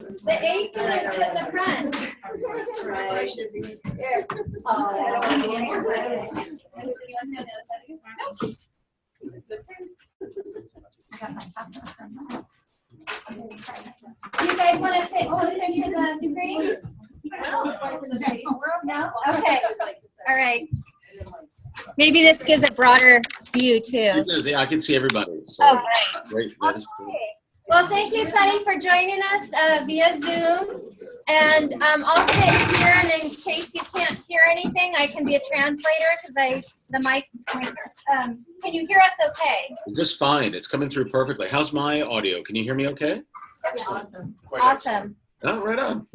The A students in the front. Right. You guys want to sit closer to the screen? No? Okay. All right. Maybe this gives a broader view too. I can see everybody. So. Oh, right. Great. That is cool. Well, thank you, Sunny, for joining us via Zoom. And I'll sit here, and in case you can't hear anything, I can be a translator because the mic. Can you hear us okay? Just fine. It's coming through perfectly. How's my audio? Can you hear me okay? Awesome. Awesome. Oh, right on.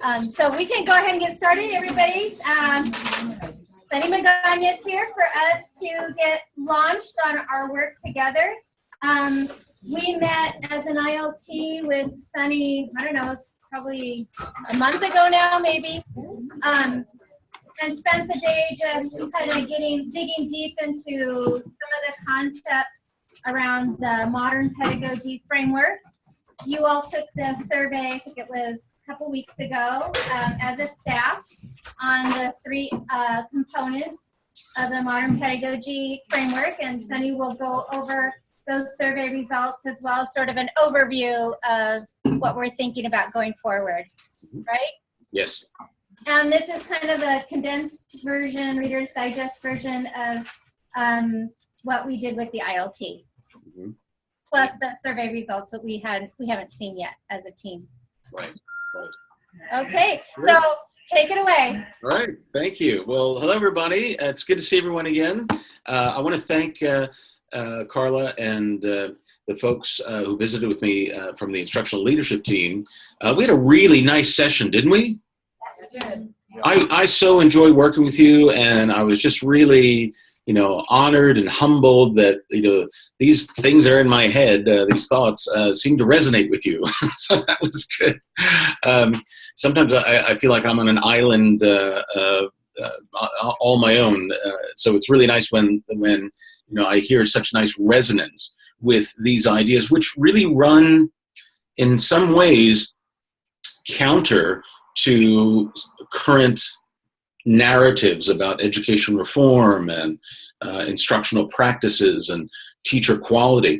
Yeah. So we can go ahead and get started, everybody. Sunny Magana is here for us to get launched on our work together. We met as an ILT with Sunny, I don't know, it's probably a month ago now, maybe, and spent the day just kind of digging deep into some of the concepts around the modern pedagogy framework. You all took the survey, I think it was a couple weeks ago, as a staff on the three components of the modern pedagogy framework, and Sunny will go over those survey results as well as sort of an overview of what we're thinking about going forward, right? Yes. And this is kind of a condensed version, Reader's Digest version of what we did with the ILT, plus the survey results that we haven't seen yet as a team. Right. Okay, so take it away. All right, thank you. Well, hello everybody. It's good to see everyone again. I want to thank Carla and the folks who visited with me from the instructional leadership team. We had a really nice session, didn't we? I so enjoyed working with you, and I was just really, honored and humbled that, these things are in my head, these thoughts seem to resonate with you. So that was good. Sometimes I feel like I'm on an island all my own. So it's really nice when I hear such nice resonance with these ideas, which really run in some ways counter to current narratives about education reform and instructional practices and teacher quality.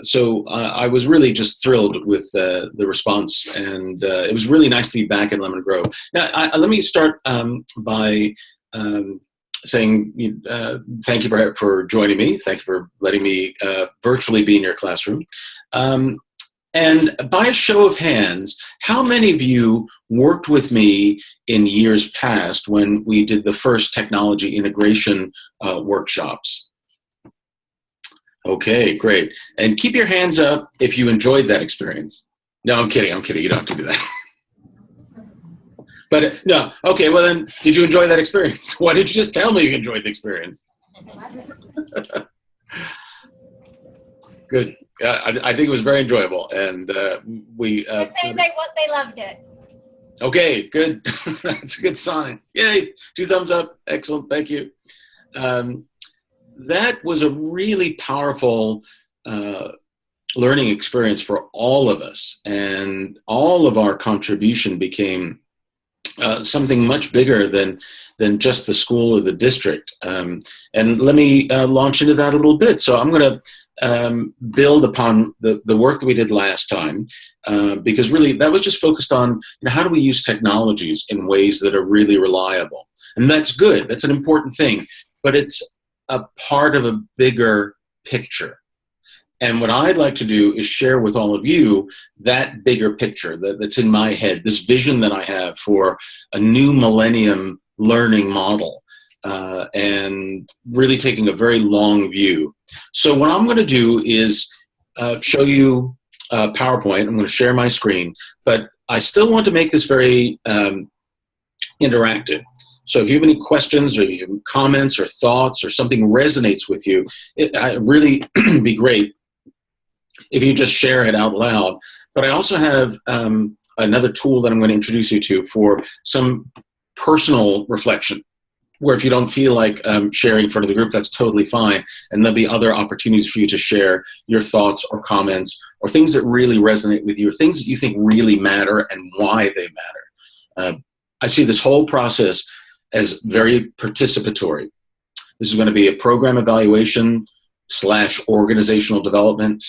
So I was really just thrilled with the response, and it was really nice to be back in Lemon Grove. Now, let me start by saying thank you for joining me. Thank you for letting me virtually be in your classroom. And by a show of hands, how many of you worked with me in years past when we did the first technology integration workshops? Okay, great. And keep your hands up if you enjoyed that experience. No, I'm kidding. You don't have to do that. But no, okay, well then, did you enjoy that experience? Why didn't you just tell me you enjoyed the experience? Good. I think it was very enjoyable, and we. They're saying they loved it. Okay, good. That's a good sign. Yay! 2 thumbs up. Excellent. Thank you. That was a really powerful learning experience for all of us, and all of our contribution became something much bigger than just the school or the district. And let me launch into that a little bit. So I'm going to build upon the work that we did last time, because really that was just focused on how do we use technologies in ways that are really reliable. And that's good. That's an important thing. But it's a part of a bigger picture. And what I'd like to do is share with all of you that bigger picture that's in my head, this vision that I have for a new millennium learning model, and really taking a very long view. So what I'm going to do is show you PowerPoint. I'm going to share my screen, but I still want to make this very interactive. So if you have any questions or you have comments or thoughts or something resonates with you, it really be great if you just share it out loud. But I also have another tool that I'm going to introduce you to for some personal reflection. where if you don't feel like sharing in front of the group, that's totally fine. And there'll be other opportunities for you to share your thoughts or comments or things that really resonate with you, or things that you think really matter and why they matter. I see this whole process as very participatory. This is going to be a program evaluation / organizational development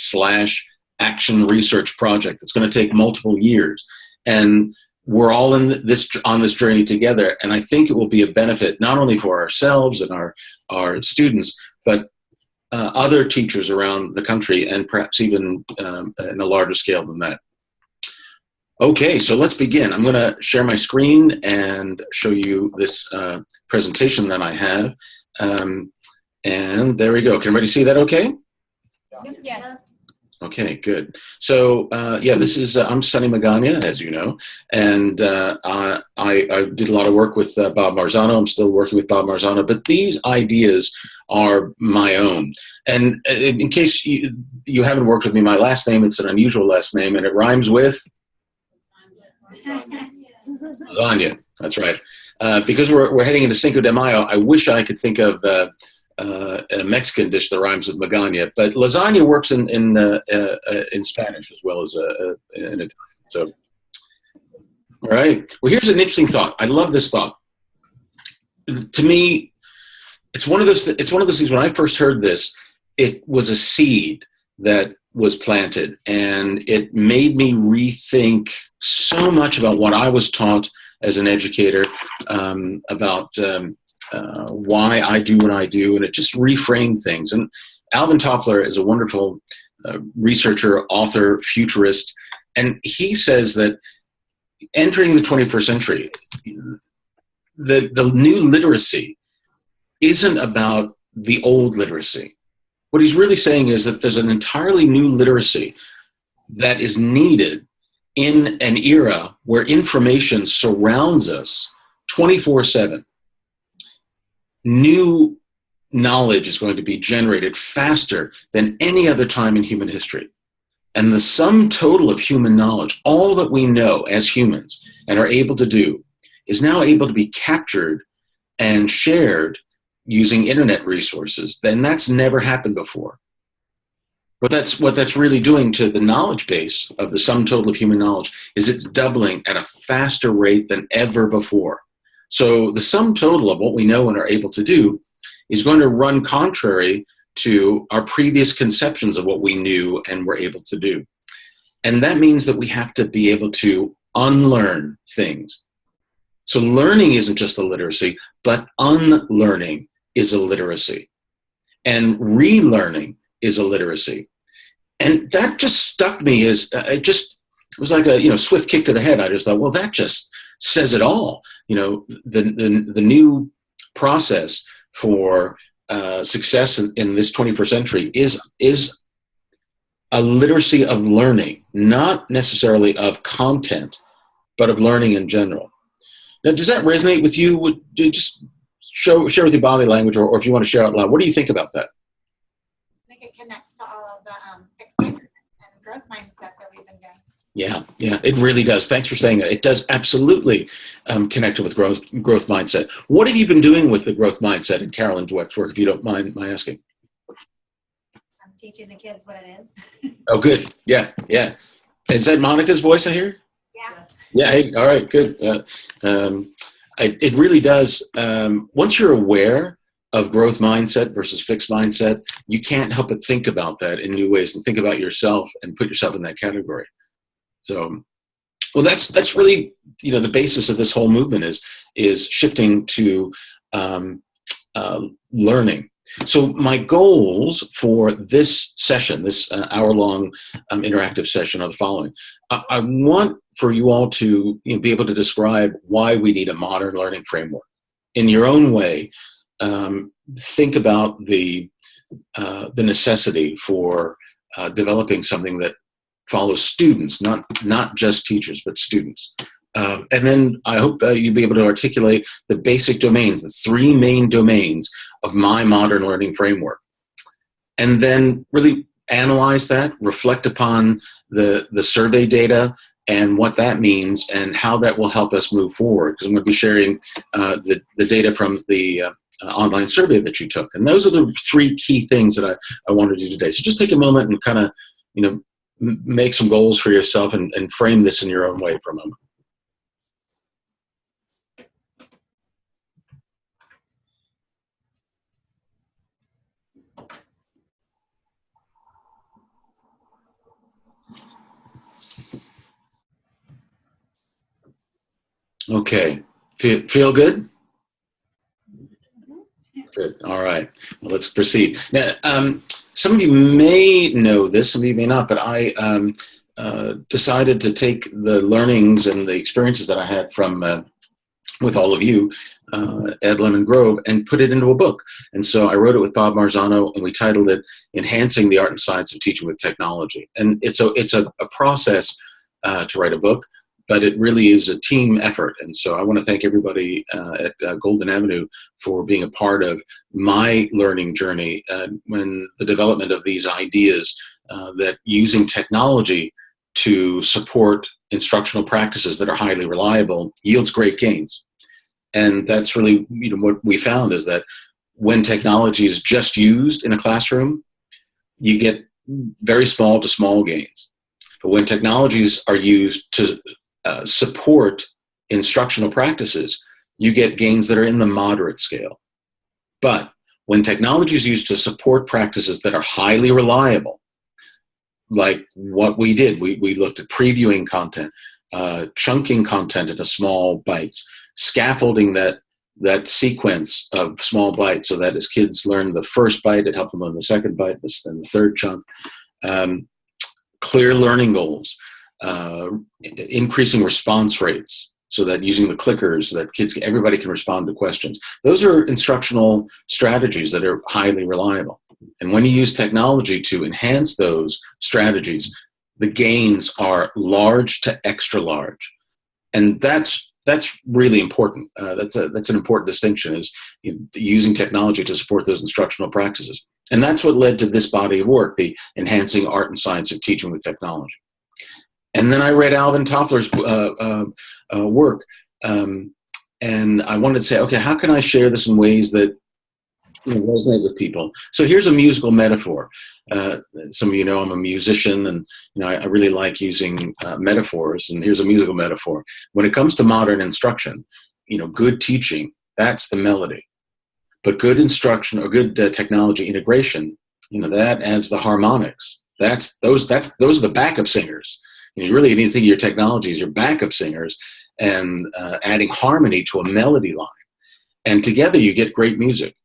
/ action research project. It's going to take multiple years. And we're all on this journey together, and I think it will be a benefit not only for ourselves and our students, but other teachers around the country, and perhaps even in a larger scale than that. Okay, so let's begin. I'm going to share my screen and show you this presentation that I have, and there we go. Can everybody see that? Okay. Yes. Okay, good. So, yeah, this is, I'm Sonny Magana, as you know, and I did a lot of work with Bob Marzano. I'm still working with Bob Marzano, but these ideas are my own. And in case you haven't worked with me, my last name, it's an unusual last name, and it rhymes with lasagna. That's right. Because we're heading into Cinco de Mayo, I wish I could think of a Mexican dish that rhymes with Magana, but lasagna works in Spanish as well as in Italian. So, all right. Well, here's an interesting thought. I love this thought. To me, it's one of those things. When I first heard this, it was a seed that was planted, and it made me rethink so much about what I was taught as an educator, about why I do what I do, and it just reframed things. And Alvin Toffler is a wonderful researcher, author, futurist, and he says that entering the 21st century, the new literacy isn't about the old literacy. What he's really saying is that there's an entirely new literacy that is needed in an era where information surrounds us 24/7. New knowledge is going to be generated faster than any other time in human history. And the sum total of human knowledge, all that we know as humans and are able to do, is now able to be captured and shared using internet resources. Then that's never happened before. What that's really doing to the knowledge base of the sum total of human knowledge is it's doubling at a faster rate than ever before. So the sum total of what we know and are able to do is going to run contrary to our previous conceptions of what we knew and were able to do. And that means that we have to be able to unlearn things. So learning isn't just a literacy, but unlearning is a literacy. And relearning is a literacy. And that just struck me as, it was like a swift kick to the head. I just thought, well, that just says it all. The new process for success in this 21st century is a literacy of learning, not necessarily of content, but of learning in general. Now, does that resonate with you? Would you just share with your body language, or if you want to share out loud, what do you think about that? I think it connects to all of the fixed and growth mindset that we've been doing. Yeah, it really does. Thanks for saying that. It does absolutely connect with growth mindset. What have you been doing with the growth mindset in Carolyn Dweck's work, if you don't mind my asking? I'm teaching the kids what it is. Oh, good. Yeah. Is that Monica's voice I hear? Yeah. Yeah, hey, all right, good. It really does. Once you're aware of growth mindset versus fixed mindset, you can't help but think about that in new ways and think about yourself and put yourself in that category. So, well, that's really, the basis of this whole movement is shifting to learning. So my goals for this session, this hour-long interactive session, are the following. I want for you all to be able to describe why we need a modern learning framework. In your own way, think about the necessity for developing something that follows students, not just teachers, but students. And then I hope you'll be able to articulate the basic domains, the three main domains of my modern learning framework. And then really analyze that, reflect upon the survey data, and what that means and how that will help us move forward. Because I'm going to be sharing the data from the online survey that you took. And those are the three key things that I want to do today. So just take a moment and kind of, make some goals for yourself and frame this in your own way for a moment. Okay, feel good? Good. All right. Well, let's proceed. Now, some of you may know this, some of you may not, but I decided to take the learnings and the experiences that I had from with all of you at Lemon Grove and put it into a book. And so I wrote it with Bob Marzano, and we titled it "Enhancing the Art and Science of Teaching with Technology." And it's a process to write a book, but it really is a team effort. And so I want to thank everybody at Golden Avenue for being a part of my learning journey when the development of these ideas that using technology to support instructional practices that are highly reliable yields great gains. And that's really what we found is that when technology is just used in a classroom, you get very small to small gains. But when technologies are used to support instructional practices, you get gains that are in the moderate scale. But when technology is used to support practices that are highly reliable, like what we did, we looked at previewing content, chunking content into small bites, scaffolding that sequence of small bites so that as kids learn the first bite, it helped them learn the second bite and the third chunk. Clear learning goals, increasing response rates so that using the clickers that everybody can respond to questions. Those are instructional strategies that are highly reliable. And when you use technology to enhance those strategies, the gains are large to extra large. And that's really important. That's an important distinction, is using technology to support those instructional practices. And that's what led to this body of work, the Enhancing Art and Science of Teaching with Technology. And then I read Alvin Toffler's work, and I wanted to say, okay, how can I share this in ways that resonate with people? So here's a musical metaphor. Some of you know I'm a musician, and I really like using metaphors. And here's a musical metaphor. When it comes to modern instruction, good teaching, that's the melody. But good instruction or good technology integration, that adds the harmonics. Those are the backup singers. You really need to think of your technology as your backup singers, and adding harmony to a melody line. And together you get great music.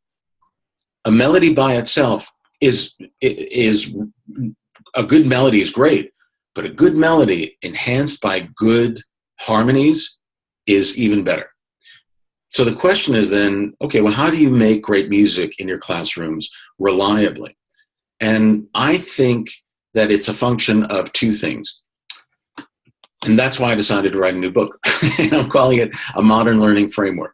A melody by itself is a good melody is great, but a good melody enhanced by good harmonies is even better. So the question is then, okay, well, how do you make great music in your classrooms reliably? And I think that it's a function of two things. And that's why I decided to write a new book. And I'm calling it A Modern Learning Framework.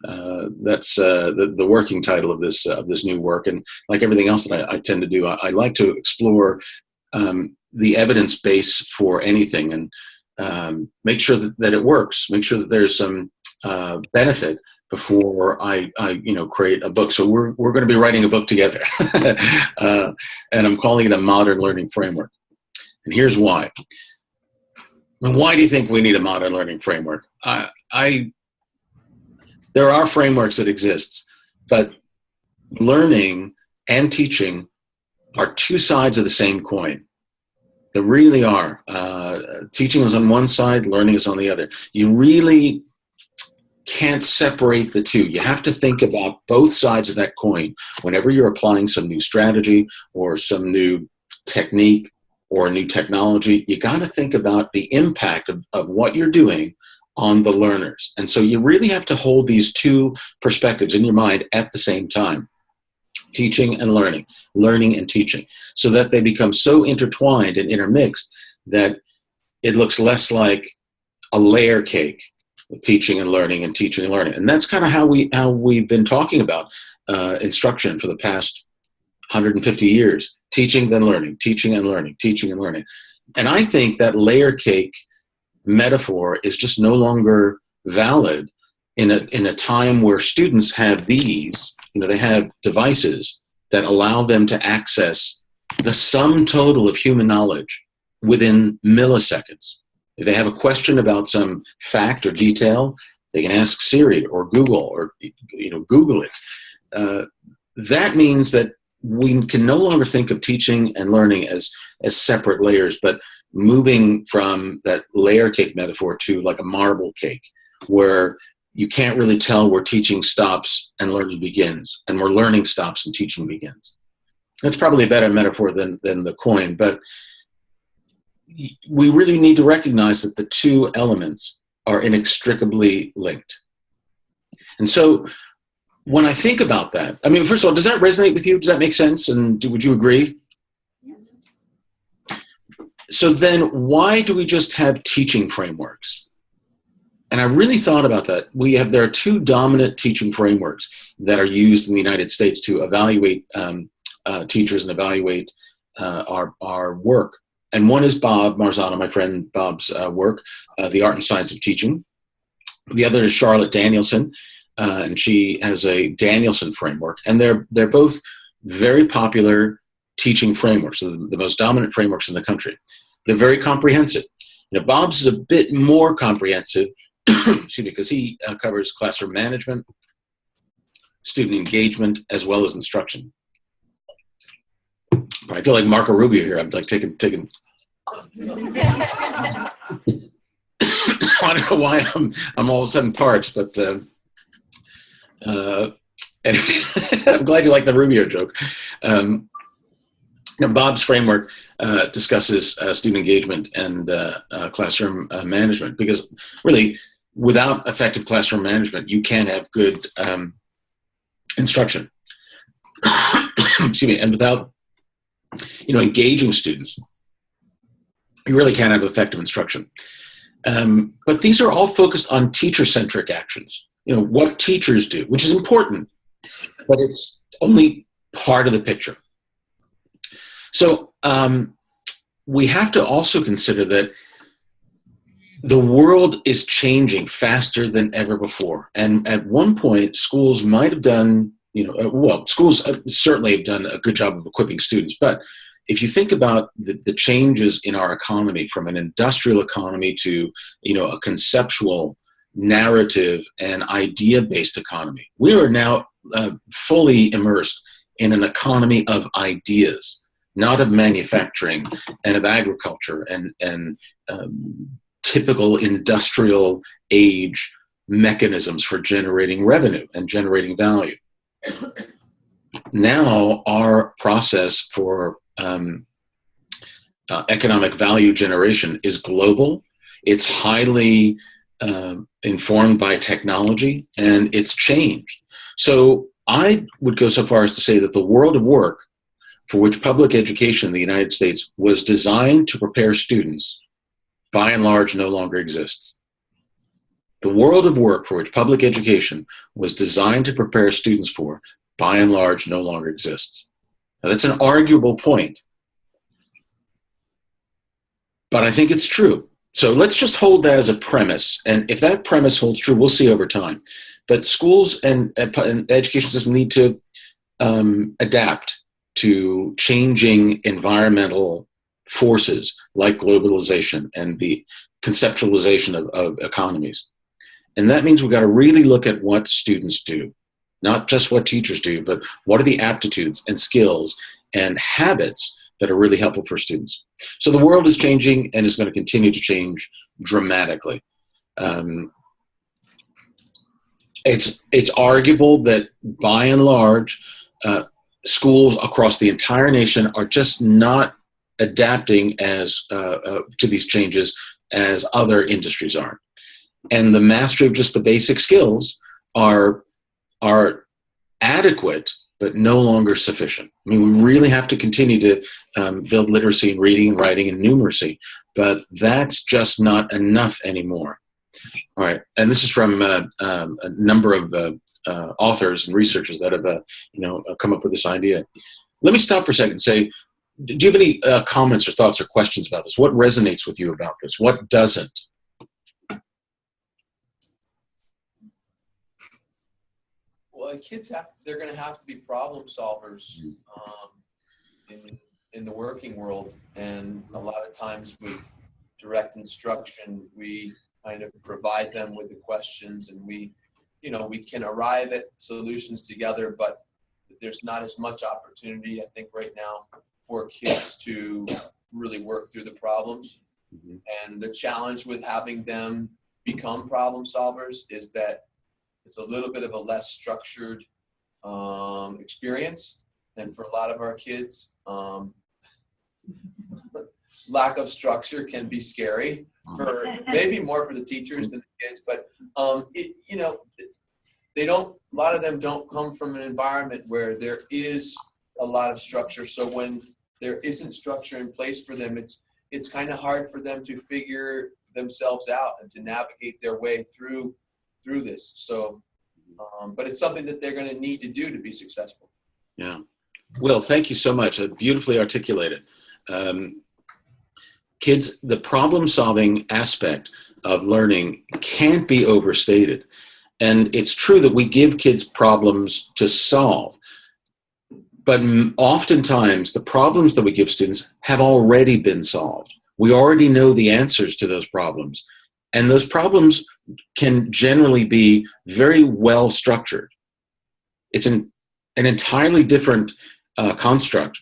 That's the working title of this new work. And like everything else that I tend to do, I like to explore the evidence base for anything, and make sure that it works. Make sure that there's some benefit before I create a book. So we're going to be writing a book together, and I'm calling it A Modern Learning Framework. And here's why. And why do you think we need a modern learning framework? There are frameworks that exist, but learning and teaching are two sides of the same coin. They really are. Teaching is on one side, learning is on the other. You really can't separate the two. You have to think about both sides of that coin whenever you're applying some new strategy or some new technique or a new technology. You got to think about the impact of what you're doing on the learners. And so you really have to hold these two perspectives in your mind at the same time. Teaching and learning, learning and teaching, so that they become so intertwined and intermixed that it looks less like a layer cake of teaching and learning and teaching and learning. And that's kind of how we've been talking about instruction for the past 150 years. Teaching, then learning, teaching and learning, teaching and learning. And I think that layer cake metaphor is just no longer valid in a time where students have these, they have devices that allow them to access the sum total of human knowledge within milliseconds. If they have a question about some fact or detail, they can ask Siri or Google or Google it. That means that we can no longer think of teaching and learning as separate layers, but moving from that layer cake metaphor to like a marble cake, where you can't really tell where teaching stops and learning begins, and where learning stops and teaching begins. That's probably a better metaphor than the coin, but we really need to recognize that the two elements are inextricably linked. And so when I think about that, I mean, first of all, does that resonate with you? Does that make sense? And would you agree? Yes. So then why do we just have teaching frameworks? And I really thought about that. There are two dominant teaching frameworks that are used in the United States to evaluate teachers and evaluate our work. And one is Bob Marzano, my friend Bob's work, The Art and Science of Teaching. The other is Charlotte Danielson, and she has a Danielson framework. And they're both very popular teaching frameworks, so the most dominant frameworks in the country. They're very comprehensive. Bob's is a bit more comprehensive, excuse me, because he covers classroom management, student engagement, as well as instruction. I feel like Marco Rubio here. I'm like taking. I don't know why I'm all of a sudden parched, but anyway, I'm glad you like the Rubio joke. Bob's framework discusses student engagement and classroom management, because really, without effective classroom management, you can't have good instruction. Excuse me, and without engaging students, you really can't have effective instruction. But these are all focused on teacher-centric actions. What teachers do, which is important, but it's only part of the picture. So we have to also consider that the world is changing faster than ever before. And at one point, schools might have done, schools certainly have done a good job of equipping students. But if you think about the changes in our economy, from an industrial economy to, a conceptual, narrative, and idea-based economy, we are now fully immersed in an economy of ideas, not of manufacturing and of agriculture and typical industrial age mechanisms for generating revenue and generating value. Now our process for economic value generation is global. It's highly informed by technology, and it's changed. So I would go so far as to say that the world of work for which public education in the United States was designed to prepare students, by and large, no longer exists. The world of work for which public education was designed to prepare students for, by and large, no longer exists. Now, that's an arguable point, but I think it's true. So let's just hold that as a premise, and if that premise holds true, we'll see over time. But schools and education systems need to adapt to changing environmental forces like globalization and the conceptualization of economies. And that means we've got to really look at what students do, not just what teachers do, but what are the aptitudes and skills and habits that are really helpful for students. So the world is changing and is going to continue to change dramatically. It's arguable that by and large, schools across the entire nation are just not adapting as to these changes as other industries are. And the mastery of just the basic skills are adequate, but no longer sufficient. I mean, we really have to continue to build literacy in reading and writing and numeracy, but that's just not enough anymore. All right, and this is from a number of authors and researchers that have come up with this idea. Let me stop for a second and say, do you have any comments or thoughts or questions about this? What resonates with you about this? What doesn't? Well, kids they're going to have to be problem solvers in the working world. And a lot of times with direct instruction, we kind of provide them with the questions, and we can arrive at solutions together, but there's not as much opportunity, I think, right now for kids to really work through the problems. Mm-hmm. And the challenge with having them become problem solvers is that it's a little bit of a less structured experience. And for a lot of our kids, lack of structure can be scary, for maybe more for the teachers than the kids, but a lot of them don't come from an environment where there is a lot of structure. So when there isn't structure in place for them, it's kind of hard for them to figure themselves out and to navigate their way through this. So, but it's something that they're going to need to do to be successful. Yeah. Well, thank you so much. Beautifully articulated. Kids, the problem-solving aspect of learning can't be overstated. And it's true that we give kids problems to solve, but oftentimes the problems that we give students have already been solved. We already know the answers to those problems. And those problems can generally be very well structured. It's an entirely different construct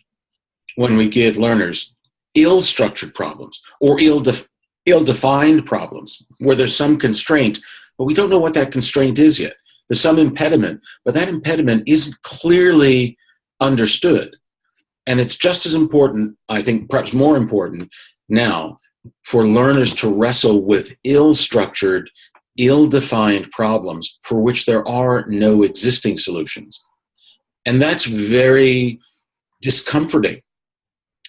when we give learners ill-structured problems or ill-defined problems where there's some constraint, but we don't know what that constraint is yet. There's some impediment, but that impediment isn't clearly understood. And it's just as important, I think perhaps more important now, for learners to wrestle with ill-structured, ill-defined problems for which there are no existing solutions. And that's very discomforting.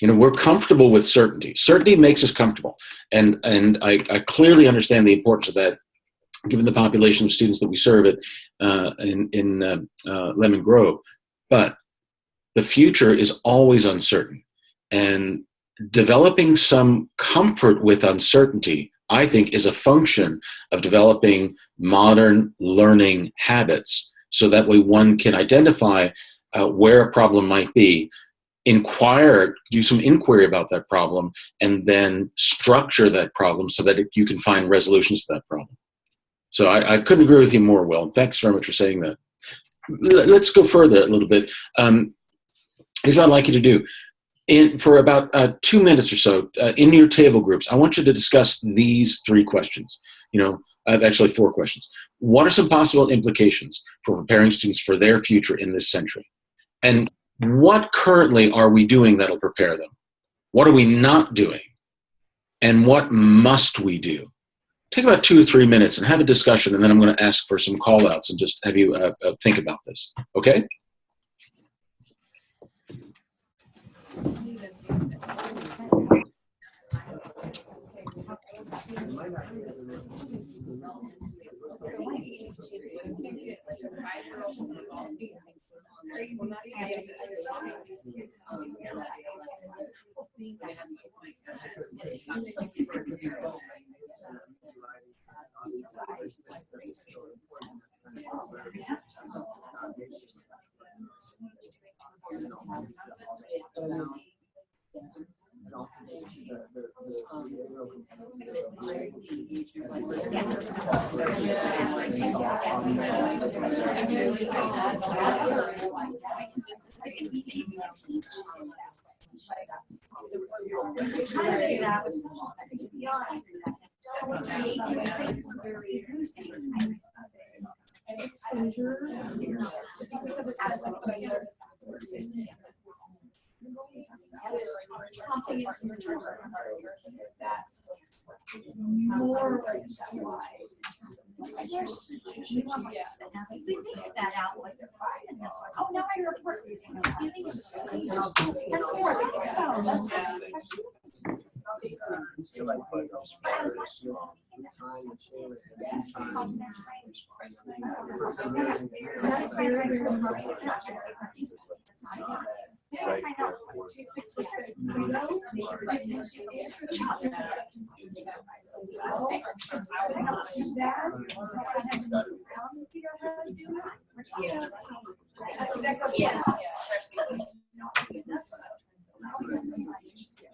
We're comfortable with certainty. Certainty makes us comfortable. And I clearly understand the importance of that, given the population of students that we serve in Lemon Grove. But the future is always uncertain. And developing some comfort with uncertainty, I think, is a function of developing modern learning habits, so that way one can identify where a problem might be, do some inquiry about that problem, and then structure that problem so that you can find resolutions to that problem. So I couldn't agree with you more, Will. Thanks very much for saying that. Let's go further a little bit. Here's what I'd like you to do. For about 2 minutes or so, in your table groups, I want you to discuss these 3 questions. Actually 4 questions. What are some possible implications for preparing students for their future in this century? And what currently are we doing that'll prepare them? What are we not doing? And what must we do? Take about 2 or 3 minutes and have a discussion, and then I'm going to ask for some call-outs and just have you think about this. Okay?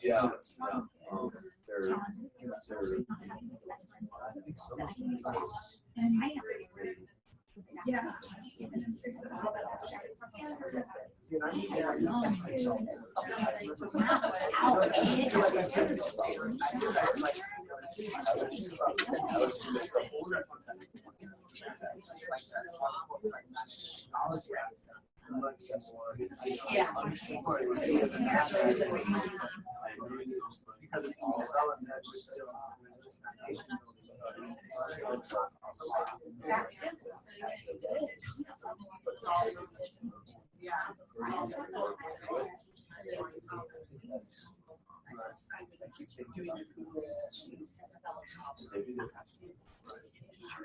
Yeah.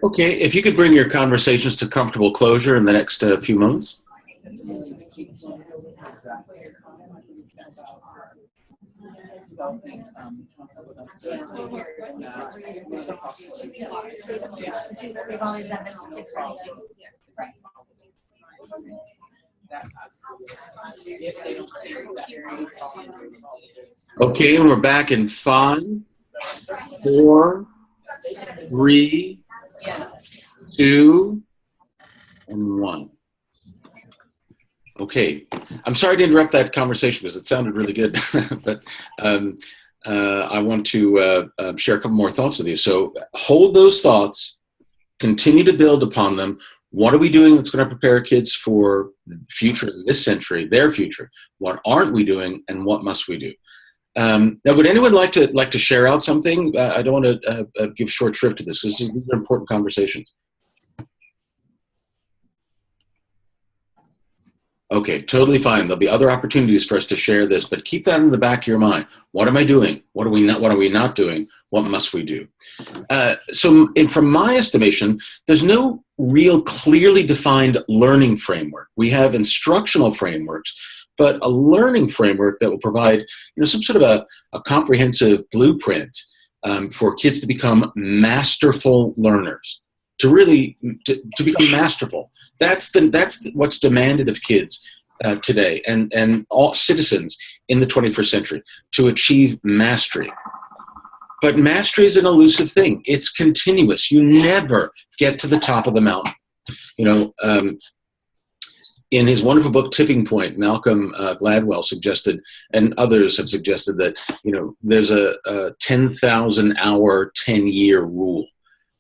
Okay, if you could bring your conversations to comfortable closure in the next few moments. Okay, and we're back in 5, 4, 3, 2, and 1. Okay, I'm sorry to interrupt that conversation because it sounded really good, but I want to share a couple more thoughts with you. So hold those thoughts, continue to build upon them. What are we doing that's going to prepare kids for the future, this century, their future? What aren't we doing, and what must we do? Now, would anyone like to share out something? I don't want to give short shrift to this because these are important conversations. Okay, totally fine. There'll be other opportunities for us to share this, but keep that in the back of your mind. What am I doing? What are we not doing? What must we do? From my estimation, there's no real clearly defined learning framework. We have instructional frameworks, but a learning framework that will provide, some sort of a comprehensive blueprint for kids to become masterful learners. To become masterful. That's what's demanded of kids today and all citizens in the 21st century, to achieve mastery. But mastery is an elusive thing. It's continuous. You never get to the top of the mountain. In his wonderful book, Tipping Point, Malcolm Gladwell suggested, and others have suggested that, there's a 10,000 hour, 10-year rule.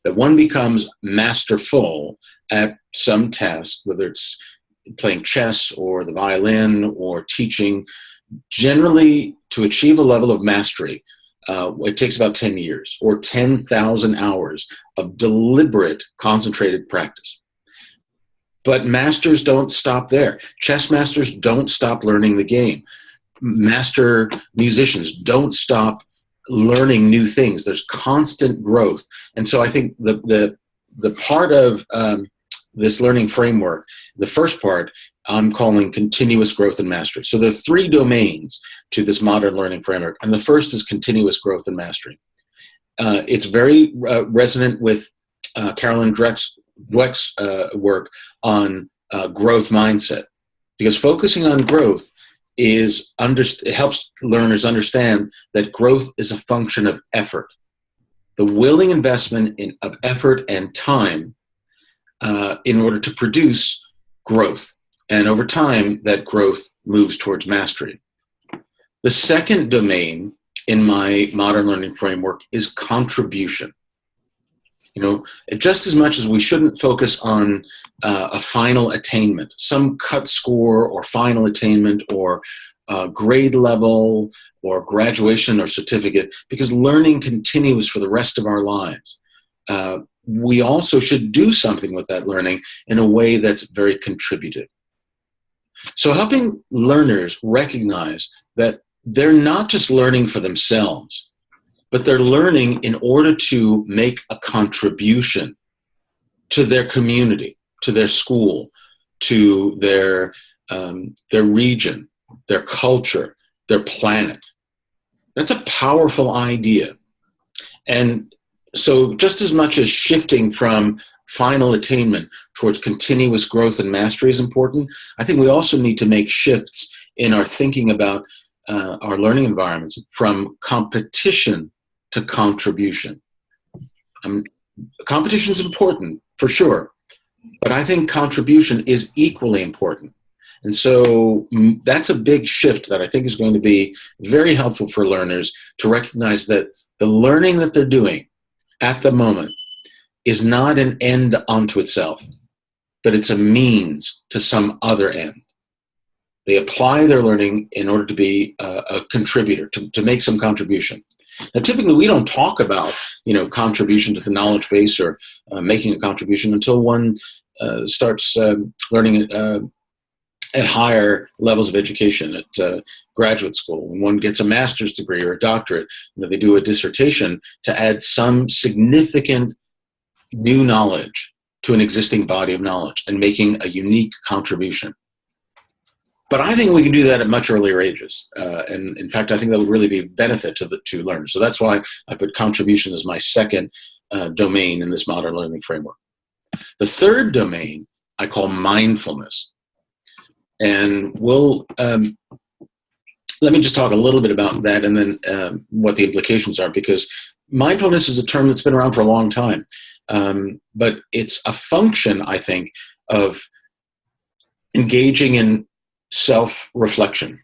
That one becomes masterful at some task, whether it's playing chess or the violin or teaching. Generally, to achieve a level of mastery, it takes about 10 years or 10,000 hours of deliberate, concentrated practice. But masters don't stop there. Chess masters don't stop learning the game. Master musicians don't stop learning new things. There's constant growth. And so I think the part of this learning framework, the first part, I'm calling continuous growth and mastery. So there are 3 domains to this modern learning framework. And the first is continuous growth and mastery. It's very resonant with Carolyn Dweck's work on growth mindset, because focusing on growth it helps learners understand that growth is a function of effort, the willing investment of effort and time in order to produce growth. And over time, that growth moves towards mastery. The second domain in my modern learning framework is contribution. Just as much as we shouldn't focus on a final attainment, some cut score or final attainment or grade level or graduation or certificate, because learning continues for the rest of our lives. We also should do something with that learning in a way that's very contributive. So helping learners recognize that they're not just learning for themselves, but they're learning in order to make a contribution to their community, to their school, to their region, their culture, their planet. That's a powerful idea. And so just as much as shifting from final attainment towards continuous growth and mastery is important, I think we also need to make shifts in our thinking about our learning environments from competition to contribution. Competition is important, for sure, but I think contribution is equally important. And so that's a big shift that I think is going to be very helpful for learners to recognize that the learning that they're doing at the moment is not an end unto itself, but it's a means to some other end. They apply their learning in order to be a contributor, to make some contribution. Now, typically, we don't talk about, contribution to the knowledge base or making a contribution until one starts learning at higher levels of education, at graduate school. When one gets a master's degree or a doctorate, they do a dissertation to add some significant new knowledge to an existing body of knowledge and making a unique contribution. But I think we can do that at much earlier ages. And in fact, I think that would really be a benefit to learners. So that's why I put contribution as my second domain in this modern learning framework. The third domain I call mindfulness. And let me just talk a little bit about that and then what the implications are, because mindfulness is a term that's been around for a long time. But it's a function, I think, of engaging in self-reflection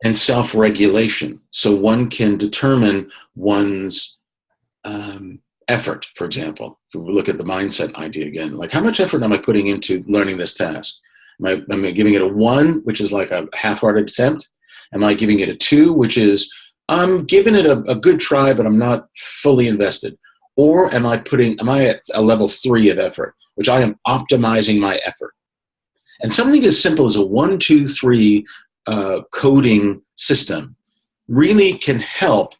and self-regulation, so one can determine one's effort. For example, if we look at the mindset idea again, like how much effort am I putting into learning this task? Am I giving it a 1, which is like a half-hearted attempt? Am I giving it a 2, which is I'm giving it a good try, but I'm not fully invested? Or am I at a level 3 of effort, which I am optimizing my effort? And something as simple as a 1, 2, 3 coding system really can help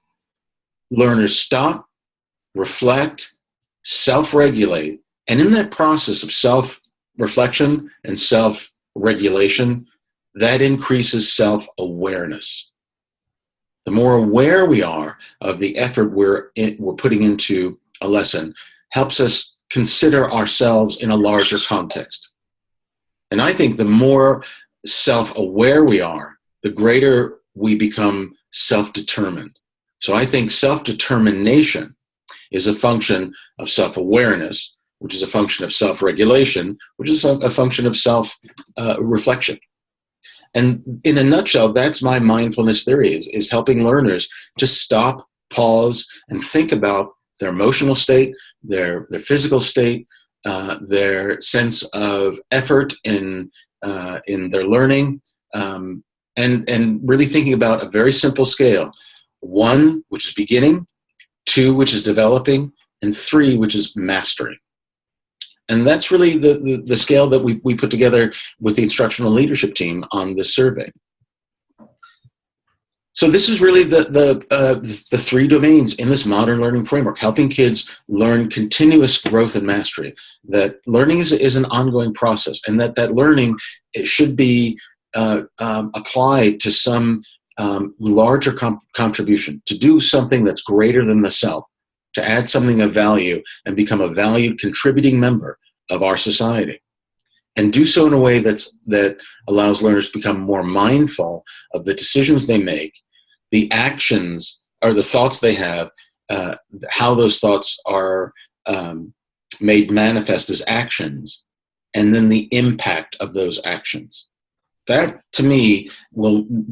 learners stop, reflect, self-regulate, and in that process of self-reflection and self-regulation, that increases self-awareness. The more aware we are of the effort we're putting into a lesson helps us consider ourselves in a larger context. And I think the more self-aware we are, the greater we become self-determined. So I think self-determination is a function of self-awareness, which is a function of self-regulation, which is a function of self-reflection. And in a nutshell, that's my mindfulness theory, is helping learners to stop, pause, and think about their emotional state, their physical state, their sense of effort in their learning, and really thinking about a very simple scale. 1, which is beginning, 2, which is developing, and 3, which is mastering. And that's really the scale that we put together with the instructional leadership team on this survey. So this is really the 3 domains in this modern learning framework, helping kids learn continuous growth and mastery, that learning is an ongoing process, and that learning should be applied to some larger contribution, to do something that's greater than the self, to add something of value and become a valued contributing member of our society. And do so in a way that allows learners to become more mindful of the decisions they make, the actions or the thoughts they have, how those thoughts are made manifest as actions, and then the impact of those actions. That, to me,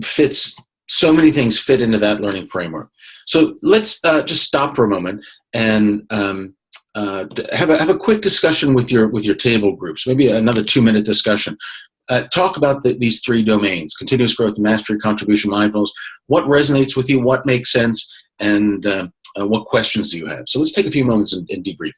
fits so many things fit into that learning framework. So let's just stop for a moment and have a quick discussion with your table groups, maybe another 2-minute discussion. Talk about these 3 domains: continuous growth, mastery, contribution, mindfulness. What resonates with you? What makes sense? And what questions do you have? So let's take a few moments and debrief.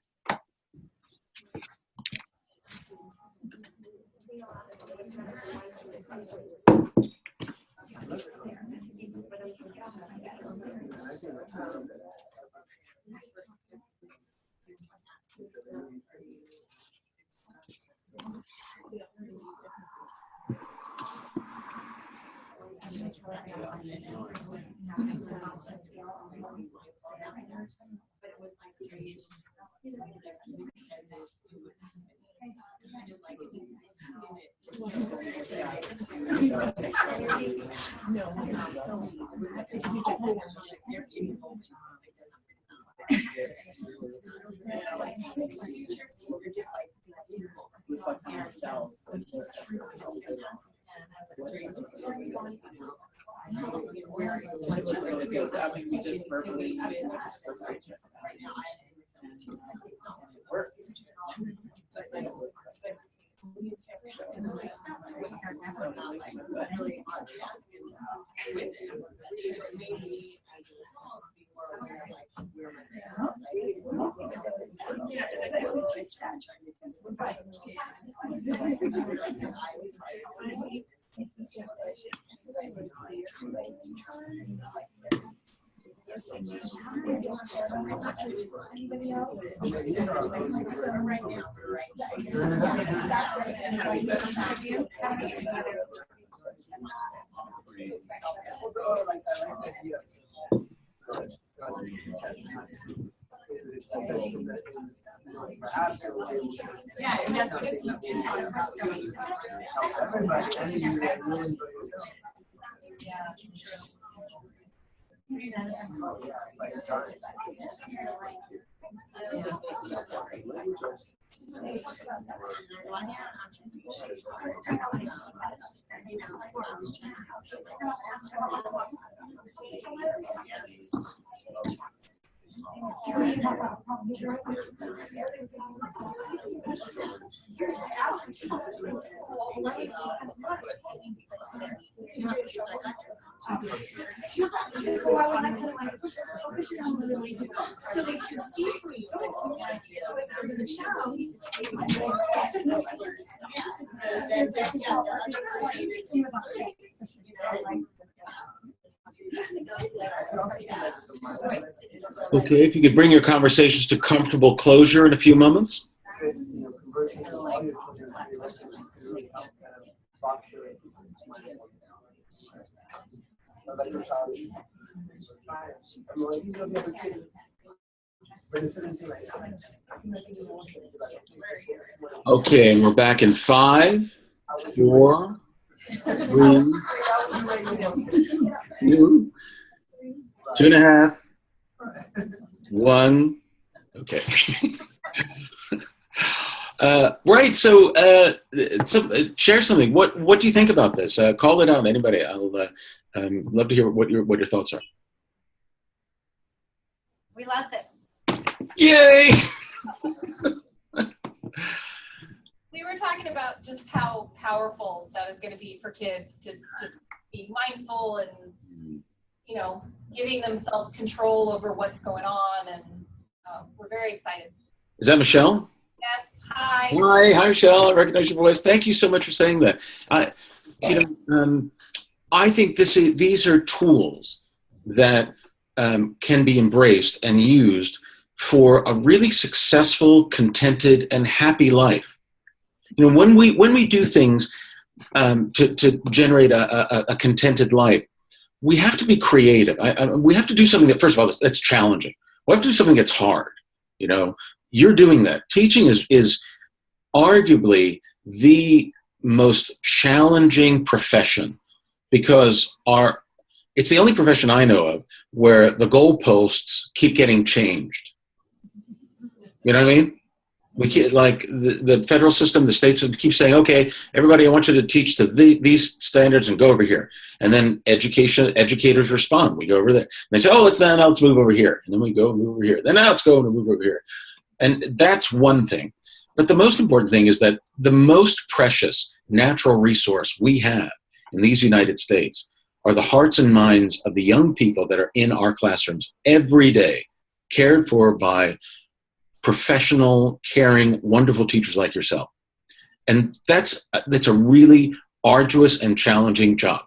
Yeah, and that's what it was. So they can see who he Okay, if you could bring your conversations to comfortable closure in a few moments. Okay, and we're back in 5, 4, 3, 2, 2.5, 1. Okay. Right. So, share something. What do you think about this? Call it out. Anybody? I'll love to hear what your thoughts are. We love this. Yay! We were talking about just how powerful that is going to be for kids to just be mindful and, you know, giving themselves control over what's going on, and we're very excited. Is that Michelle? Yes. Hi. Hi, Michelle. I recognize your voice. Thank you so much for saying that. I think these are tools that can be embraced and used for a really successful, contented, and happy life. You know, when we do things to generate a contented life, we have to be creative. We have to do something that, first of all, that's challenging. We have to do something that's hard. You know, you're doing that. Teaching is arguably the most challenging profession, because it's the only profession I know of where the goalposts keep getting changed. You know what I mean? We keep, like the federal system, the states keep saying, okay, everybody, I want you to teach to these standards and go over here. And then educators respond. We go over there. And they say, oh, let's move over here. And then we go and move over here. Then now let's go and move over here. And that's one thing. But the most important thing is that the most precious natural resource we have in these United States are the hearts and minds of the young people that are in our classrooms every day, cared for by professional, caring, wonderful teachers like yourself. And that's a really arduous and challenging job.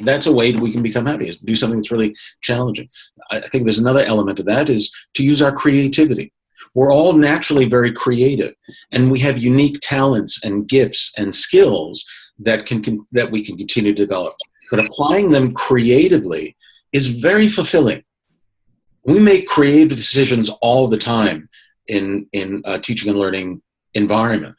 That's a way we can become happy, is to do something that's really challenging. I think there's another element of that, is to use our creativity. We're all naturally very creative, and we have unique talents and gifts and skills that we can continue to develop. But applying them creatively is very fulfilling. We make creative decisions all the time in a teaching and learning environment.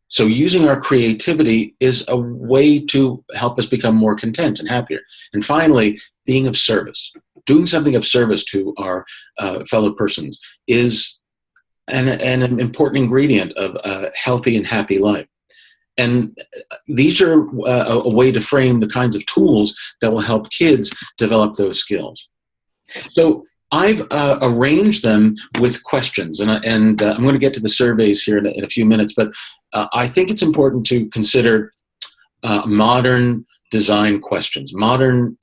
So using our creativity is a way to help us become more content and happier. And finally, being of service. Doing something of service to our fellow persons is an important ingredient of a healthy and happy life. And these are a way to frame the kinds of tools that will help kids develop those skills. So I've arranged them with questions, and I'm going to get to the surveys here in a few minutes, but I think it's important to consider modern design questions, modern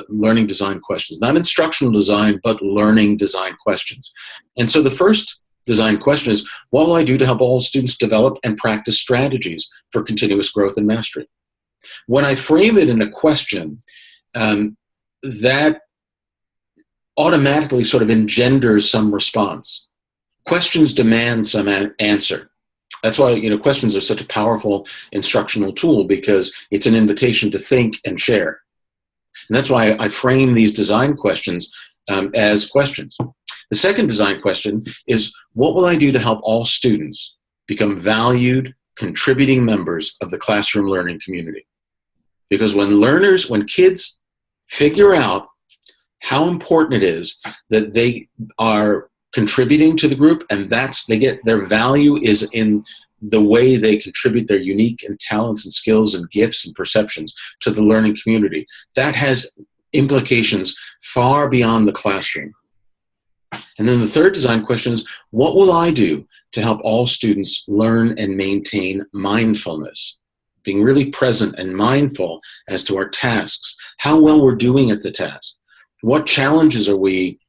learning design questions, not instructional design, but learning design questions. And so the first design question is, what will I do to help all students develop and practice strategies for continuous growth and mastery? When I frame it in a question, that automatically sort of engenders some response. Questions demand some answer. That's why, questions are such a powerful instructional tool, because it's an invitation to think and share. And that's why I frame these design questions as questions. The second design question is, what will I do to help all students become valued, contributing members of the classroom learning community? Because when kids figure out how important it is that they are contributing to the group, and they get their value is in the way they contribute their unique and talents and skills and gifts and perceptions to the learning community. That has implications far beyond the classroom. And then the third design question is, what will I do to help all students learn and maintain mindfulness? Being really present and mindful as to our tasks, how well we're doing at the task. What challenges are we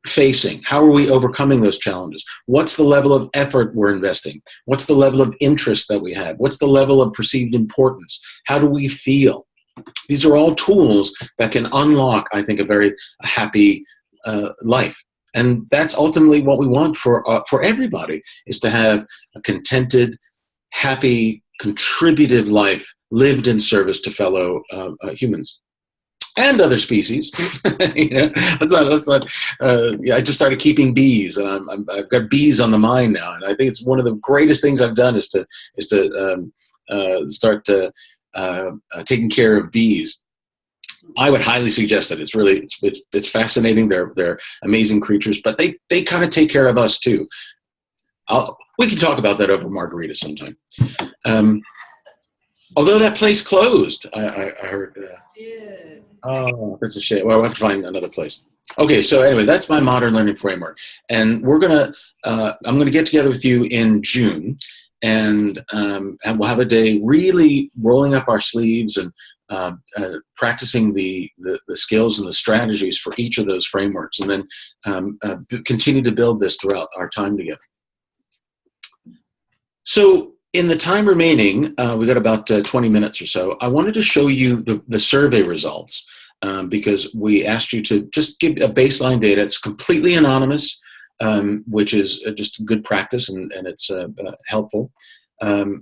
facing? How are we overcoming those challenges? What's the level of effort we're investing? What's the level of interest that we have? What's the level of perceived importance? How do we feel? These are all tools that can unlock, I think, a very happy life. And that's ultimately what we want for everybody, is to have a contented, happy, contributive life lived in service to fellow humans. And other species. Let's not. I just started keeping bees, and I've got bees on the mind now. And I think it's one of the greatest things I've done is to start taking care of bees. I would highly suggest that. It's fascinating. They're amazing creatures, but they kind of take care of us too. We can talk about that over margarita sometime. Although that place closed, I heard. Oh, that's a shame. Well, we'll have to find another place. Okay, so anyway, that's my modern learning framework. And I'm gonna get together with you in June, and we'll have a day really rolling up our sleeves and practicing the skills and the strategies for each of those frameworks, and then continue to build this throughout our time together. So in the time remaining, we've got about 20 minutes or so. I wanted to show you the survey results because we asked you to just give a baseline data. It's completely anonymous, which is just good practice, and it's helpful.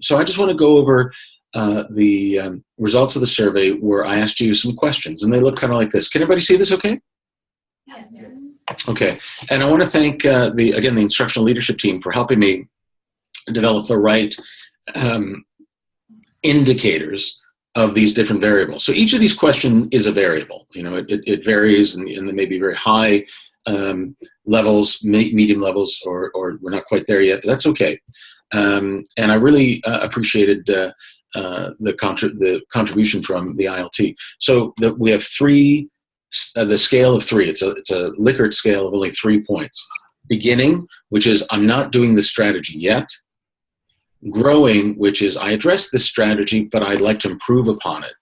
So I just want to go over the results of the survey where I asked you some questions, and they look kind of like this. Can everybody see this okay? Yes. Okay. And I want to thank, the instructional leadership team for helping me develop the right indicators of these different variables. So each of these questions is a variable. It varies, and there may be very high levels, medium levels, or we're not quite there yet, but that's okay. And I really appreciated the contribution from the ILT. So we have three, the scale of three. It's a Likert scale of only 3 points. Beginning, which is I'm not doing this strategy yet. Growing, which is I address this strategy, but I'd like to improve upon it.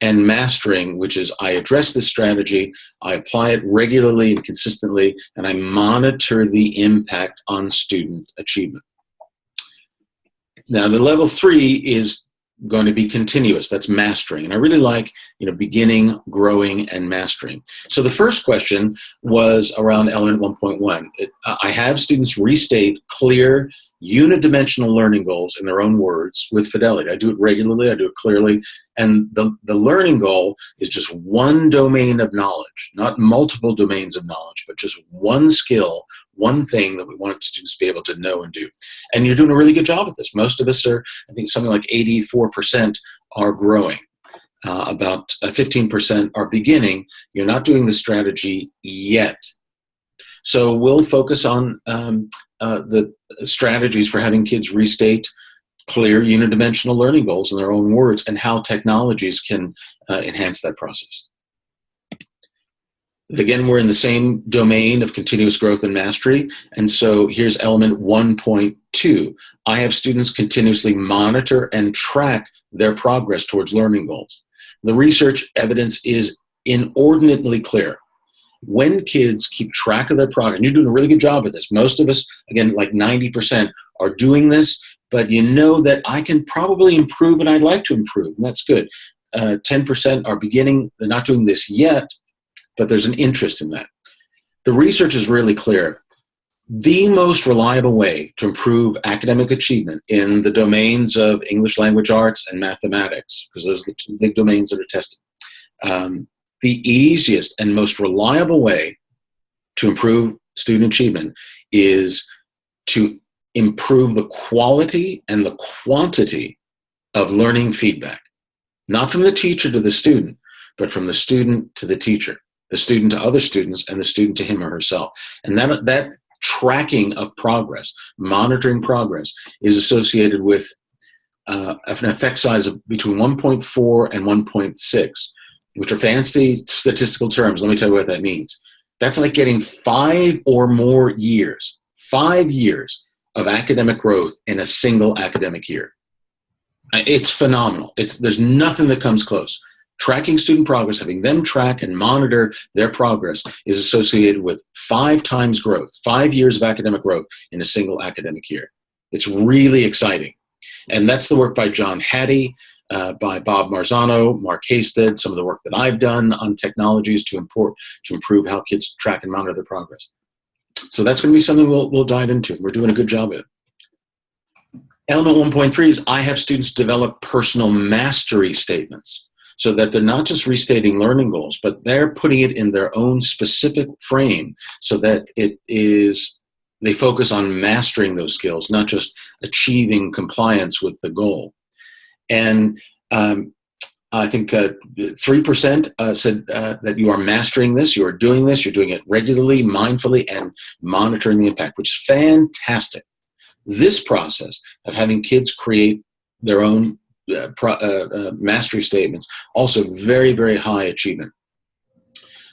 And mastering, which is I address this strategy, I apply it regularly and consistently, and I monitor the impact on student achievement. Now, the level 3 is going to be continuous. That's mastering. And I really like, beginning, growing, and mastering. So the first question was around element 1.1. I have students restate clear unidimensional learning goals in their own words with fidelity. I do it regularly, I do it clearly, and the learning goal is just one domain of knowledge, not multiple domains of knowledge, but just one skill, one thing that we want students to be able to know and do. And you're doing a really good job with this. Most of us are, I think something like 84% are growing. About 15% are beginning. You're not doing the strategy yet. So we'll focus on the strategies for having kids restate clear unidimensional learning goals in their own words and how technologies can enhance that process. Again, we're in the same domain of continuous growth and mastery. And so here's element 1.2. I have students continuously monitor and track their progress towards learning goals. The research evidence is inordinately clear. When kids keep track of their progress, and you're doing a really good job with this. Most of us, again, like 90% are doing this, but you know that I can probably improve and I'd like to improve, and that's good. 10% are beginning, they're not doing this yet, but there's an interest in that. The research is really clear. The most reliable way to improve academic achievement in the domains of English language arts and mathematics, because those are the two big domains that are tested, the easiest and most reliable way to improve student achievement is to improve the quality and the quantity of learning feedback. Not from the teacher to the student, but from the student to the teacher, the student to other students, and the student to him or herself. And that tracking of progress, monitoring progress, is associated with an effect size of between 1.4 and 1.6, which are fancy statistical terms. Let me tell you what that means. That's like getting 5 or more years, 5 years of academic growth in a single academic year. It's phenomenal. There's nothing that comes close. Tracking student progress, having them track and monitor their progress, is associated with 5 times growth, 5 years of academic growth in a single academic year. It's really exciting. And that's the work by John Hattie, by Bob Marzano, Mark Hasted, some of the work that I've done on technologies to improve how kids track and monitor their progress. So that's going to be something we'll dive into. We're doing a good job of it. Element 1.3 is I have students develop personal mastery statements, so that they're not just restating learning goals, but they're putting it in their own specific frame so that they focus on mastering those skills, not just achieving compliance with the goal. And I think 3% said that you are mastering this, you are doing this, you're doing it regularly, mindfully, and monitoring the impact, which is fantastic. This process of having kids create their own mastery statements, also very, very high achievement.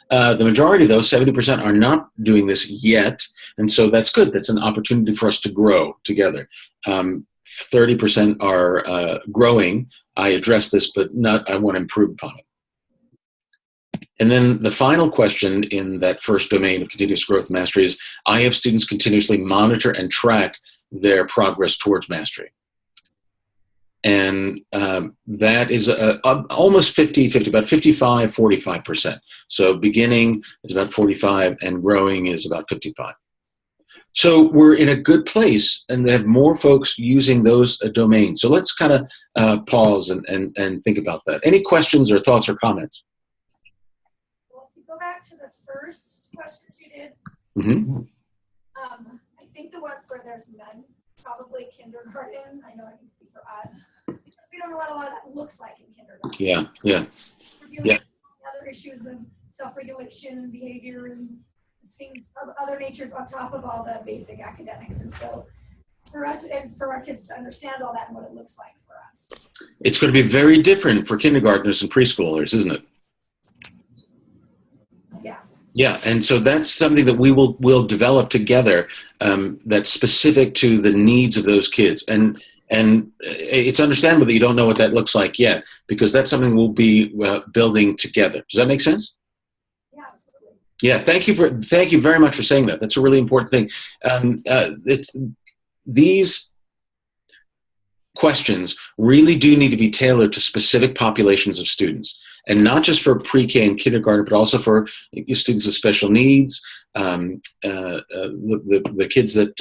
The majority, though, 70%, are not doing this yet, and so that's good. That's an opportunity for us to grow together. 30% are growing. I addressed this, but I want to improve upon it. And then the final question in that first domain of continuous growth and mastery is, I have students continuously monitor and track their progress towards mastery. And that is almost 50-50, about 55-45%. So beginning is about 45 and growing is about 55. So we're in a good place and they have more folks using those domains. So let's kind of pause and think about that. Any questions or thoughts or comments? Well, if you go back to the first questions you did, Mm-hmm. I think the ones where there's none, probably kindergarten. I know I can speak for us, because we don't know what a lot of that looks like in kindergarten. Yeah, yeah. We're dealing with other issues of self-regulation and behavior and things of other natures on top of all the basic academics. And so for us and for our kids to understand all that and what it looks like for us. It's going to be very different for kindergartners and preschoolers, isn't it? Yeah. Yeah, and so that's something that we'll develop together that's specific to the needs of those kids. And it's understandable that you don't know what that looks like yet, because that's something we'll be building together. Does that make sense? Yeah, absolutely. Yeah, thank you very much for saying that. That's a really important thing. These questions really do need to be tailored to specific populations of students, and not just for pre-K and kindergarten, but also for students with special needs, the kids that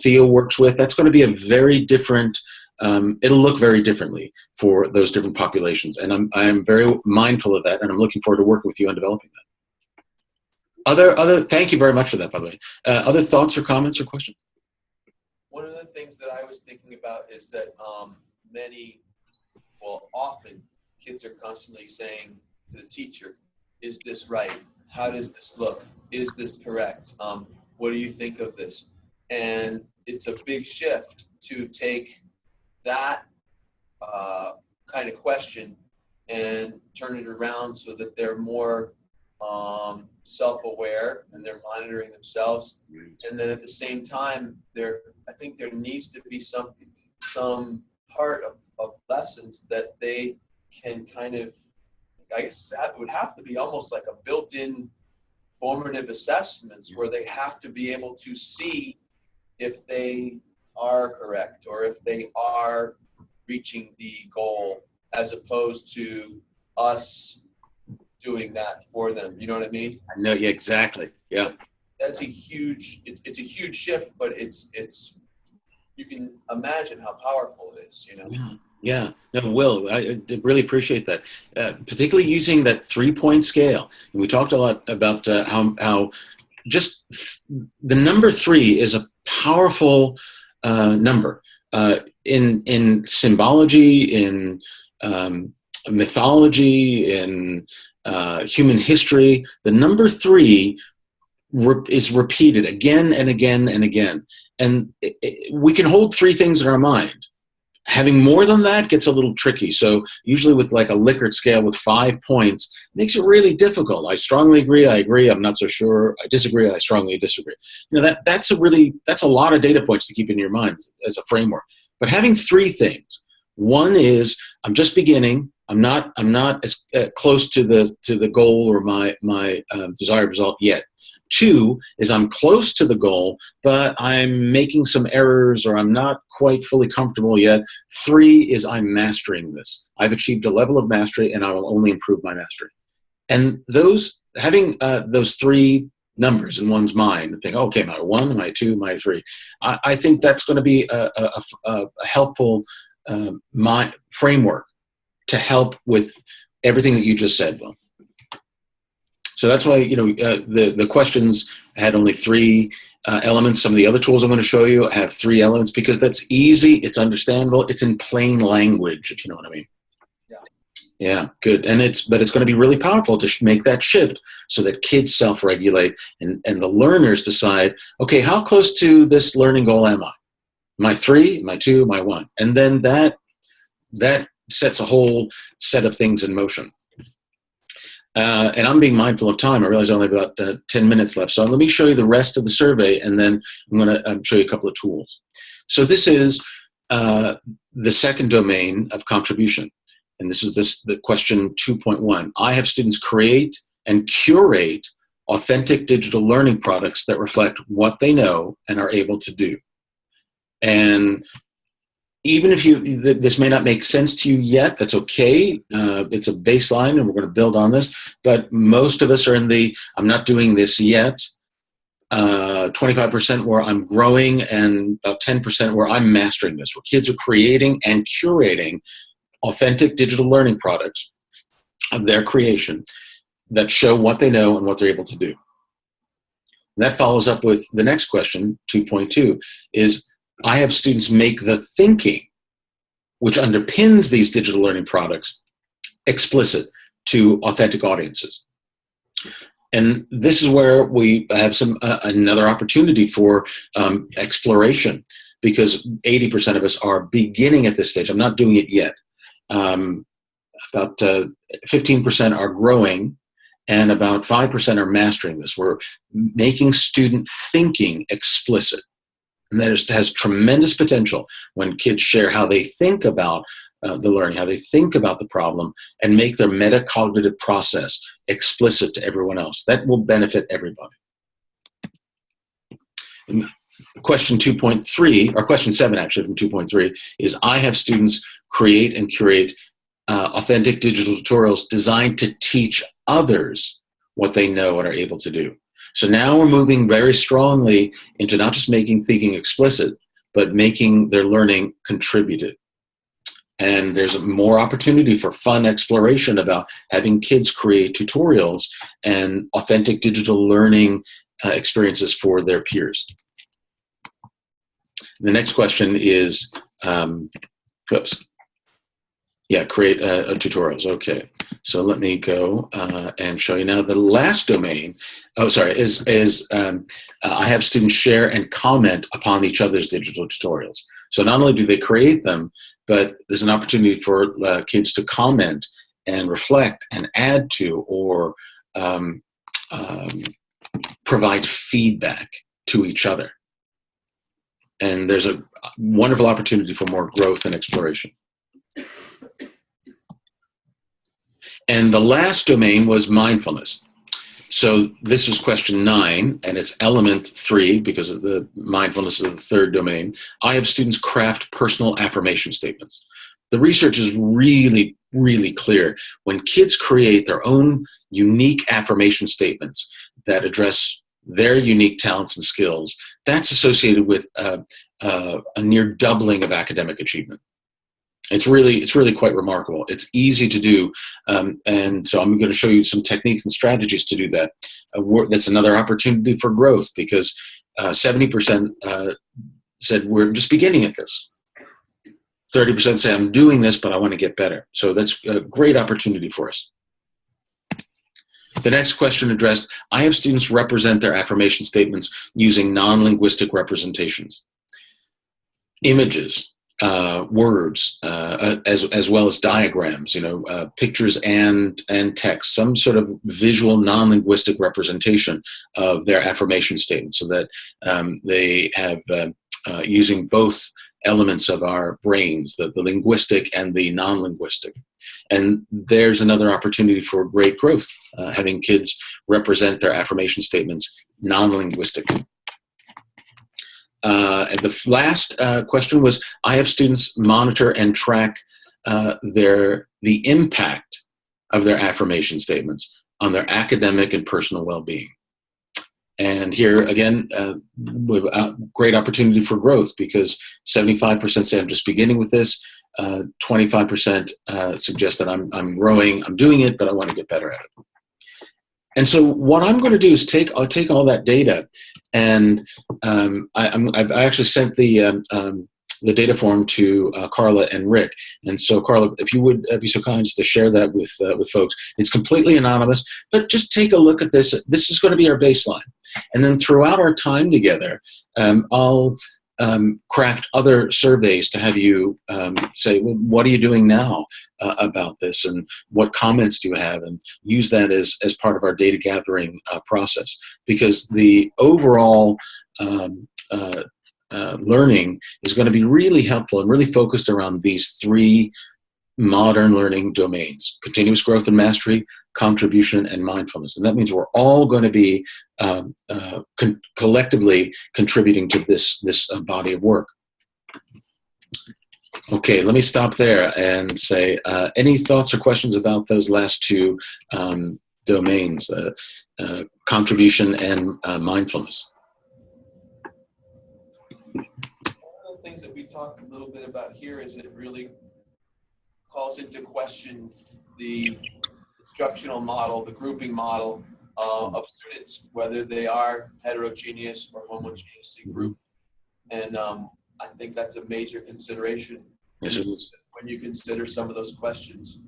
Theo works with, that's going to be a very different, it'll look very differently for those different populations. And I'm very mindful of that, and I'm looking forward to working with you on developing that. Thank you very much for that, by the way. Other thoughts or comments or questions? One of the things that I was thinking about is that often kids are constantly saying to the teacher, is this right? How does this look? Is this correct? What do you think of this? And it's a big shift to take that kind of question and turn it around so that they're more self-aware and they're monitoring themselves. And then at the same time, I think there needs to be some part of lessons that they can kind of, I guess that would have to be almost like a built-in formative assessments where they have to be able to see if they are correct or if they are reaching the goal, as opposed to us doing that for them. You know what I mean? I know, yeah, exactly. Yeah. That's a huge, it's a huge shift, but it's, you can imagine how powerful it is, you know? Yeah. No, Will, I really appreciate that. Particularly using that 3-point scale. And we talked a lot about how just the number 3 is a powerful number. In symbology, in mythology, in human history, the number 3 is repeated again and again and again. And we can hold 3 things in our mind. Having more than that gets a little tricky. So usually with like a Likert scale with 5 points, makes it really difficult. I strongly agree, I agree, I'm not so sure, I disagree, I strongly disagree. You know, that's a lot of data points to keep in your mind as a framework. But having 3 things. One is, I'm just beginning, I'm not as close to the goal or my desired result yet. 2 is I'm close to the goal, but I'm making some errors or I'm not quite fully comfortable yet. 3 is I'm mastering this. I've achieved a level of mastery and I will only improve my mastery. And having those 3 numbers in one's mind, and think, okay, my 1, my 2, my 3. I think that's going to be a helpful framework to help with everything that you just said, Will. So that's why, you know, the questions had only 3 elements. Some of the other tools I'm going to show you have 3 elements because that's easy, it's understandable, it's in plain language, if you know what I mean. Yeah, good. And it's going to be really powerful to make that shift so that kids self-regulate and the learners decide, okay, how close to this learning goal am I? Am I 3, am I 2, am I 1? And then that sets a whole set of things in motion. And I'm being mindful of time. I realize I only have about 10 minutes left. So let me show you the rest of the survey, and then I'm going to show you a couple of tools. So this is the second domain of contribution. And this is the question 2.1. I have students create and curate authentic digital learning products that reflect what they know and are able to do. And even if this may not make sense to you yet, that's okay. It's a baseline and we're going to build on this, but most of us are in I'm not doing this yet, 25% where I'm growing and about 10% where I'm mastering this, where kids are creating and curating authentic digital learning products of their creation that show what they know and what they're able to do. And that follows up with the next question, 2.2, is I have students make the thinking, which underpins these digital learning products, explicit to authentic audiences. And this is where we have another opportunity for exploration, because 80% of us are beginning at this stage. I'm not doing it yet. About 15% are growing, and about 5% are mastering this. We're making student thinking explicit. And that has tremendous potential when kids share how they think about the learning, how they think about the problem, and make their metacognitive process explicit to everyone else. That will benefit everybody. And question 2.3, or question 7 actually from 2.3, is I have students create and curate authentic digital tutorials designed to teach others what they know and are able to do. So now we're moving very strongly into not just making thinking explicit, but making their learning contributive. And there's more opportunity for fun exploration about having kids create tutorials and authentic digital learning experiences for their peers. The next question is, create tutorials. Okay, so let me go and show you now. The last domain, I have students share and comment upon each other's digital tutorials. So not only do they create them, but there's an opportunity for kids to comment and reflect and add to or provide feedback to each other. And there's a wonderful opportunity for more growth and exploration. And the last domain was mindfulness. So this is question 9, and it's element 3 because of the mindfulness of the third domain. I have students craft personal affirmation statements. The research is really, really clear. When kids create their own unique affirmation statements that address their unique talents and skills, that's associated with a near doubling of academic achievement. It's really quite remarkable. It's easy to do, and so I'm going to show you some techniques and strategies to do that. That's another opportunity for growth because 70% said we're just beginning at this. 30% say I'm doing this, but I want to get better. So that's a great opportunity for us. The next question addressed, I have students represent their affirmation statements using non-linguistic representations. Images, words, as well as diagrams, pictures and text, some sort of visual non-linguistic representation of their affirmation statement so that they have using both elements of our brains, the linguistic and the non-linguistic. And there's another opportunity for great growth, having kids represent their affirmation statements non-linguistically. And the last question was, I have students monitor and track the impact of their affirmation statements on their academic and personal well-being. And here, again, we have a great opportunity for growth because 75% say I'm just beginning with this, 25% suggest that I'm growing, I'm doing it, but I want to get better at it. And so what I'm going to do is I'll take all that data, and I've actually sent the data form to Carla and Rick. And so Carla, if you would be so kind as to share that with folks. It's completely anonymous, but just take a look at this. This is going to be our baseline. And then throughout our time together, I'll craft other surveys to have you say, well, what are you doing now about this, and what comments do you have, and use that as part of our data gathering process. Because the overall learning is going to be really helpful and really focused around these 3 modern learning domains: continuous growth and mastery, contribution, and mindfulness. And that means we're all going to be collectively contributing to this body of work. Okay, let me stop there and say, any thoughts or questions about those last 2 domains, contribution and mindfulness? One of the things that we talked a little bit about here is it really calls into question the instructional model, the grouping model of students, whether they are heterogeneous or homogeneously grouped. And I think that's a major consideration. Yes, it is. When you consider some of those questions.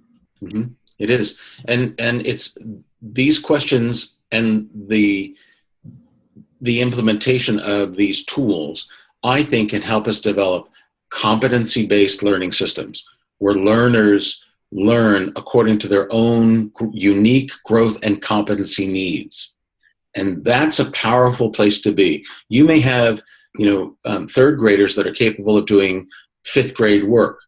Mm-hmm. It is. And it's these questions and the implementation of these tools, I think, can help us develop competency-based learning systems where learners learn according to their own unique growth and competency needs. And that's a powerful place to be. You may have, third graders that are capable of doing 5th grade work.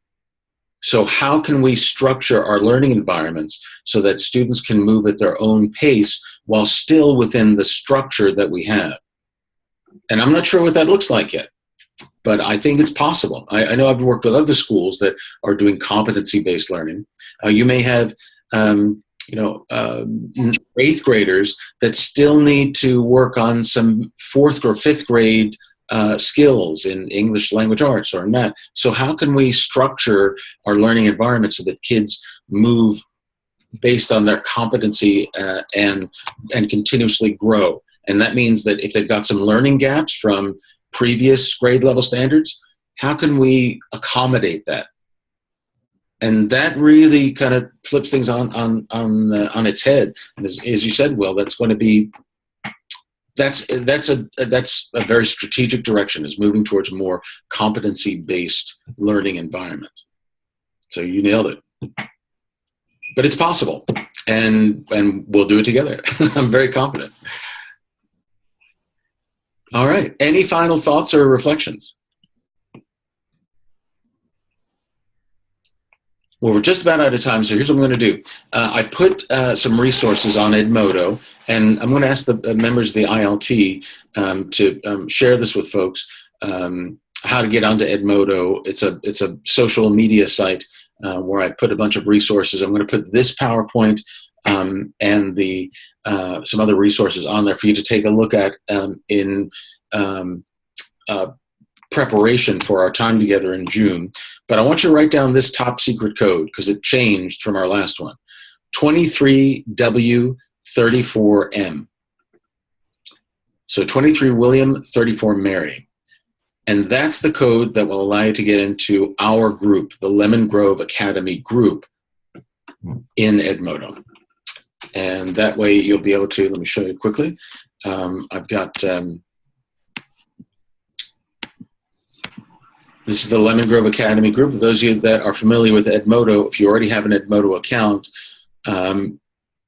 So how can we structure our learning environments so that students can move at their own pace while still within the structure that we have? And I'm not sure what that looks like yet, but I think it's possible. I know I've worked with other schools that are doing competency-based learning. You may have eighth graders that still need to work on some fourth or fifth grade skills in English language arts or in math. So how can we structure our learning environment so that kids move based on their competency and continuously grow? And that means that if they've got some learning gaps from previous grade level standards, how can we accommodate that? And that really kind of flips things on its head. As you said, Will, that's going to be that's a very strategic direction, is moving towards a more competency-based learning environment. So you nailed it. But it's possible, and we'll do it together. I'm very confident. All right. Any final thoughts or reflections? Well, we're just about out of time, so here's what I'm going to do. I put some resources on Edmodo, and I'm going to ask the members of the ILT to share this with folks, how to get onto Edmodo. It's a social media site where I put a bunch of resources. I'm going to put this PowerPoint and some other resources on there for you to take a look at in preparation for our time together in June. But I want you to write down this top secret code because it changed from our last one. 23W34M. So 23 William, 34 Mary. And that's the code that will allow you to get into our group, the Lemon Grove Academy group in Edmodo. And that way you'll be able to, let me show you quickly. I've got, this is the Lemon Grove Academy group. For those of you that are familiar with Edmodo, if you already have an Edmodo account, on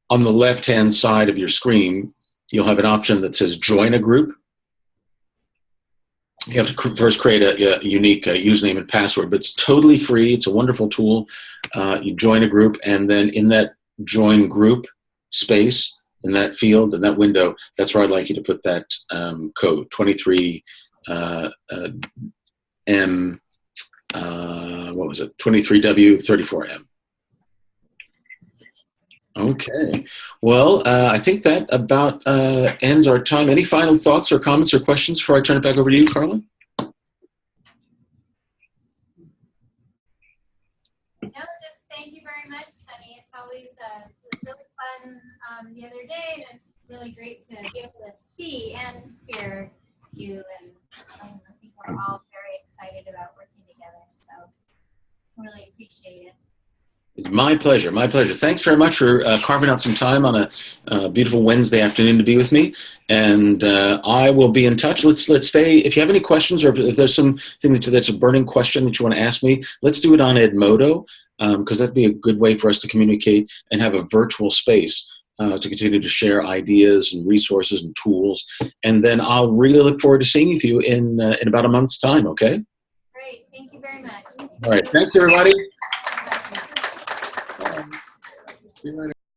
the left-hand side of your screen, you'll have an option that says Join a Group. You have to first create a unique username and password, but it's totally free. It's a wonderful tool. You join a group, and then in that Join Group space, in that field, in that window, that's where I'd like you to put that code, 23 M, what was it? 23W34M. Okay. Well, I think that about ends our time. Any final thoughts or comments or questions before I turn it back over to you, Carla? No, just thank you very much, Sunny. It's always it was really fun the other day, and it's really great to be able to see and hear you, and I think we're all very excited about working together, so really appreciate it. It's my pleasure, my pleasure. Thanks very much for carving out some time on a beautiful Wednesday afternoon to be with me, and I will be in touch. Let's stay. If you have any questions, or if there's something that's a burning question that you want to ask me, let's do it on Edmodo, because that'd be a good way for us to communicate and have a virtual space to continue to share ideas and resources and tools. And then I'll really look forward to seeing you in about a month's time, okay? Great. Thank you very much. All right. Thanks, everybody. See you later.